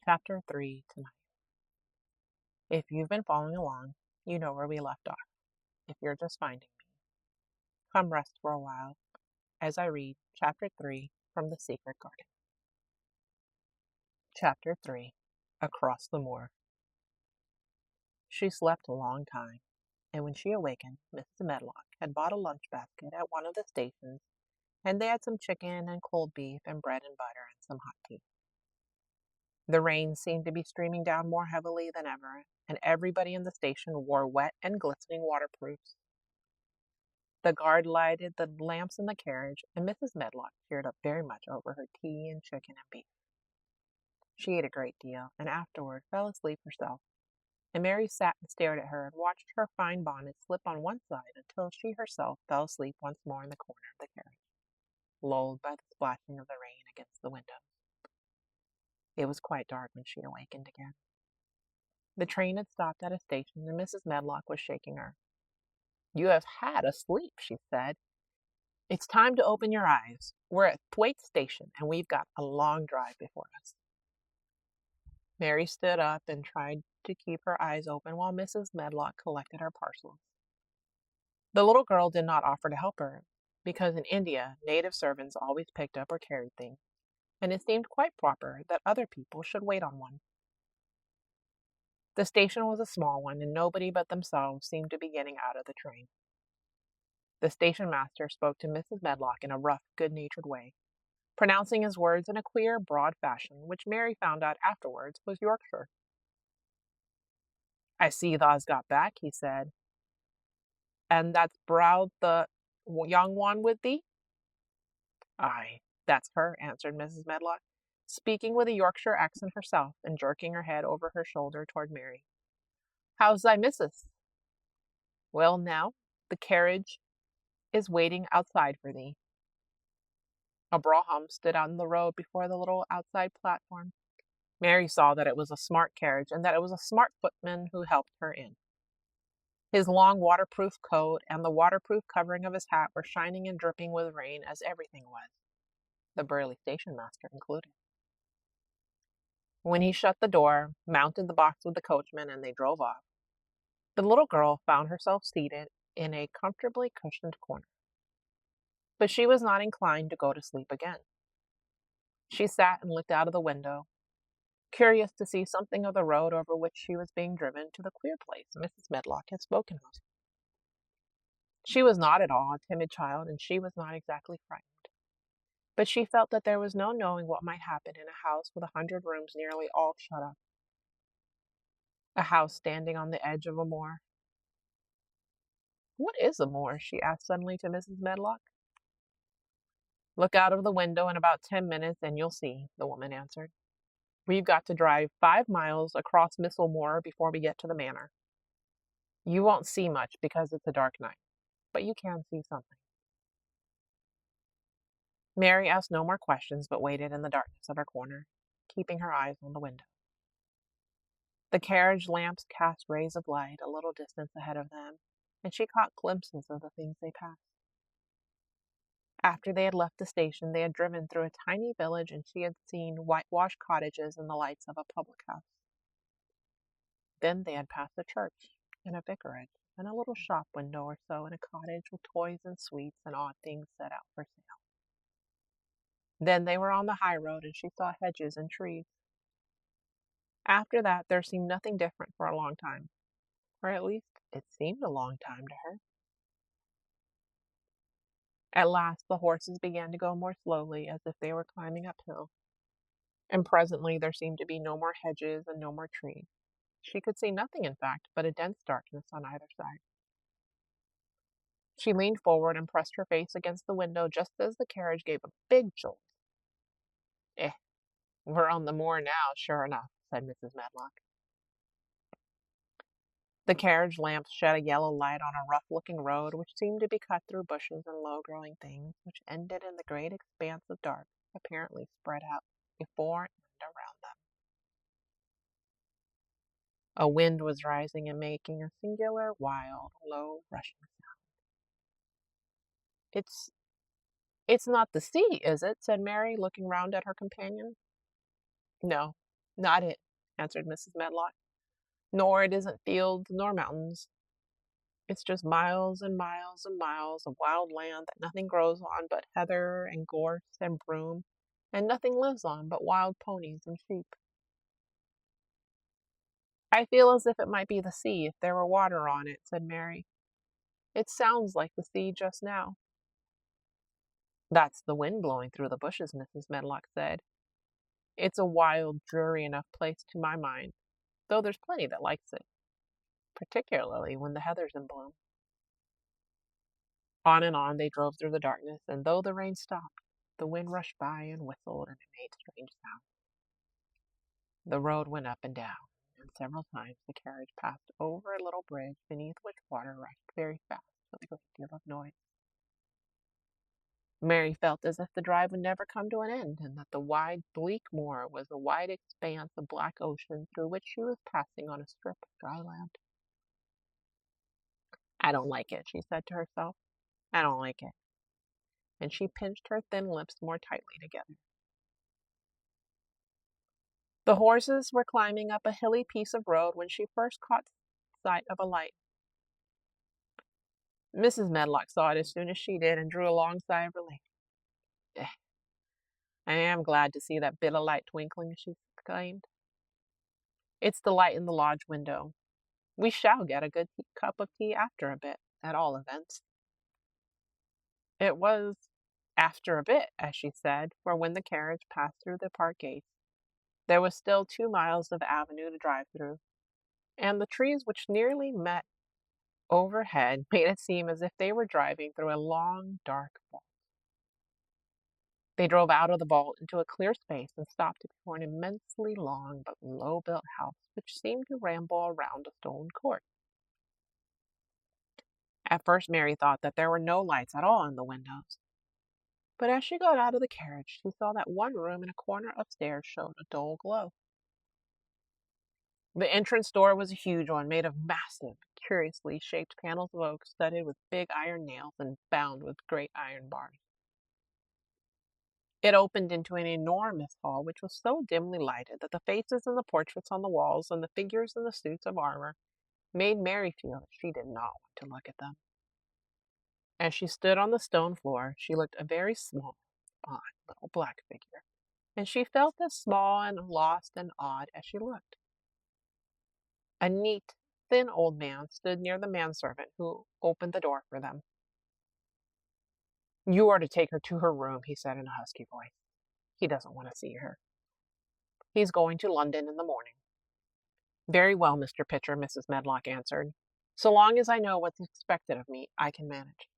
Chapter 3 tonight. If you've been following along, you know where we left off. If you're just finding me, come rest for a while as I read Chapter 3 from The Secret Garden. Chapter 3 Across the Moor. She slept a long time, and when she awakened, Mrs. Medlock had bought a lunch basket at one of the stations, and they had some chicken and cold beef and bread and butter and some hot tea. The rain seemed to be streaming down more heavily than ever, and everybody in the station wore wet and glistening waterproofs. The guard lighted the lamps in the carriage, and Mrs. Medlock cheered up very much over her tea and chicken and beef. She ate a great deal, and afterward fell asleep herself, and Mary sat and stared at her and watched her fine bonnet slip on one side until she herself fell asleep once more in the corner of the carriage, lulled by the splashing of the rain against the windows. It was quite dark when she awakened again. The train had stopped at a station, and Mrs. Medlock was shaking her. "You have had a sleep," she said. "It's time to open your eyes. We're at Thwaite Station, and we've got a long drive before us." Mary stood up and tried to keep her eyes open while Mrs. Medlock collected her parcels. The little girl did not offer to help her, because in India, native servants always picked up or carried things, and it seemed quite proper that other people should wait on one. The station was a small one, and nobody but themselves seemed to be getting out of the train. The station master spoke to Mrs. Medlock in a rough, good-natured way, pronouncing his words in a queer, broad fashion, which Mary found out afterwards was Yorkshire. "I see thou's got back," he said. "And that's Brow the young one with thee?" "Aye, that's her," answered Mrs. Medlock, speaking with a Yorkshire accent herself, and jerking her head over her shoulder toward Mary. "How's thy missus?" "Well now, the carriage is waiting outside for thee." A brougham stood on the road before the little outside platform. Mary saw that it was a smart carriage and that it was a smart footman who helped her in. His long waterproof coat and the waterproof covering of his hat were shining and dripping with rain, as everything was, the burly station master included. When he shut the door, mounted the box with the coachman, and they drove off, the little girl found herself seated in a comfortably cushioned corner. But she was not inclined to go to sleep again. She sat and looked out of the window, curious to see something of the road over which she was being driven to the queer place Mrs. Medlock had spoken of. She was not at all a timid child, and she was not exactly frightened. But she felt that there was no knowing what might happen in a house with 100 rooms nearly all shut up. A house standing on the edge of a moor. "What is a moor?" she asked suddenly to Mrs. Medlock. "Look out of the window in about 10 minutes and you'll see," the woman answered. "We've got to drive 5 miles across Missel Moor before we get to the manor. You won't see much because it's a dark night, but you can see something." Mary asked no more questions, but waited in the darkness of her corner, keeping her eyes on the window. The carriage lamps cast rays of light a little distance ahead of them, and she caught glimpses of the things they passed. After they had left the station, they had driven through a tiny village, and she had seen whitewashed cottages and the lights of a public house. Then they had passed a church and a vicarage and a little shop window or so in a cottage with toys and sweets and odd things set out for sale. Then they were on the high road, and she saw hedges and trees. After that, there seemed nothing different for a long time, or at least it seemed a long time to her. At last the horses began to go more slowly, as if they were climbing uphill, and presently there seemed to be no more hedges and no more trees. She could see nothing, in fact, but a dense darkness on either side. She leaned forward and pressed her face against the window just as the carriage gave a big jolt. "Eh, we're on the moor now, sure enough," said Mrs. Medlock. The carriage lamps shed a yellow light on a rough-looking road which seemed to be cut through bushes and low-growing things, which ended in the great expanse of dark apparently spread out before and around them. A wind was rising and making a singular, wild, low, rushing sound. It's not the sea, is it?" said Mary, looking round at her companion. "No, Not it, answered Mrs. Medlock. Nor it isn't fields nor mountains. It's just miles and miles and miles of wild land that nothing grows on but heather and gorse and broom, and nothing lives on but wild ponies and sheep. I feel as if it might be the sea if there were water on it, said Mary. It sounds like the sea just now. That's the wind blowing through the bushes, Mrs. Medlock said. It's a wild, dreary enough place to my mind, though there's plenty that likes it, particularly when the heather's in bloom. On and on they drove through the darkness, and though the rain stopped, the wind rushed by and whistled, and it made strange sounds. The road went up and down, and several times the carriage passed over a little bridge beneath which water rushed very fast with a great deal of noise. Mary felt as if the drive would never come to an end, and that the wide, bleak moor was a wide expanse of black ocean through which she was passing on a strip of dry land. I don't like it, she said to herself. I don't like it. And she pinched her thin lips more tightly together. The horses were climbing up a hilly piece of road when she first caught sight of a light. Mrs. Medlock saw it as soon as she did and drew a long sigh of relief. I am glad to see that bit of light twinkling, she exclaimed. It's the light in the lodge window. We shall get a good cup of tea after a bit, at all events. It was after a bit, as she said, for when the carriage passed through the park gates, there was still 2 miles of avenue to drive through, and the trees which nearly met overhead made it seem as if they were driving through a long, dark vault. They drove out of the vault into a clear space and stopped before an immensely long but low-built house which seemed to ramble around a stone court. At first Mary thought that there were no lights at all in the windows, but as she got out of the carriage she saw that one room in a corner upstairs showed a dull glow. The entrance door was a huge one made of massive, curiously shaped panels of oak studded with big iron nails and bound with great iron bars. It opened into an enormous hall which was so dimly lighted that the faces and the portraits on the walls and the figures in the suits of armor made Mary feel that she did not want to look at them. As she stood on the stone floor, she looked a very small, odd little black figure, and she felt as small and lost and odd as she looked. A neat, thin old man stood near the manservant who opened the door for them. You are to take her to her room, he said in a husky voice. He doesn't want to see her. He's going to London in the morning. Very well, Mr. Pitcher, Mrs. Medlock answered. So long as I know what's expected of me, I can manage.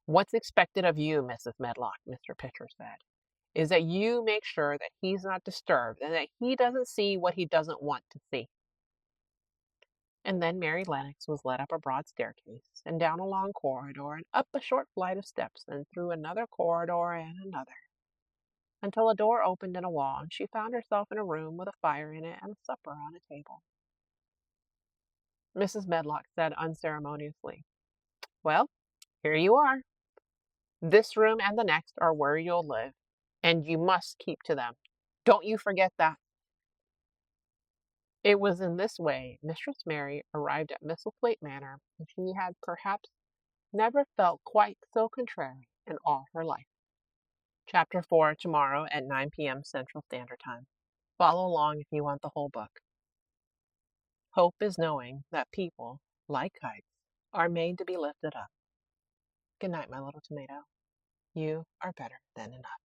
What's expected of you, Mrs. Medlock, Mr. Pitcher said, is that you make sure that he's not disturbed and that he doesn't see what he doesn't want to see. And then Mary Lennox was led up a broad staircase, and down a long corridor, and up a short flight of steps, and through another corridor and another, until a door opened in a wall, and she found herself in a room with a fire in it and a supper on a table. Mrs. Medlock said unceremoniously, Well, here you are. This room and the next are where you'll live, and you must keep to them. Don't you forget that. It was in this way Mistress Mary arrived at Misselthwaite Manor, and she had perhaps never felt quite so contrary in all her life. Chapter 4 tomorrow at 9 p.m. Central Standard Time. Follow along if you want the whole book. Hope is knowing that people, like kites, are made to be lifted up. Good night, my little tomato. You are better than enough.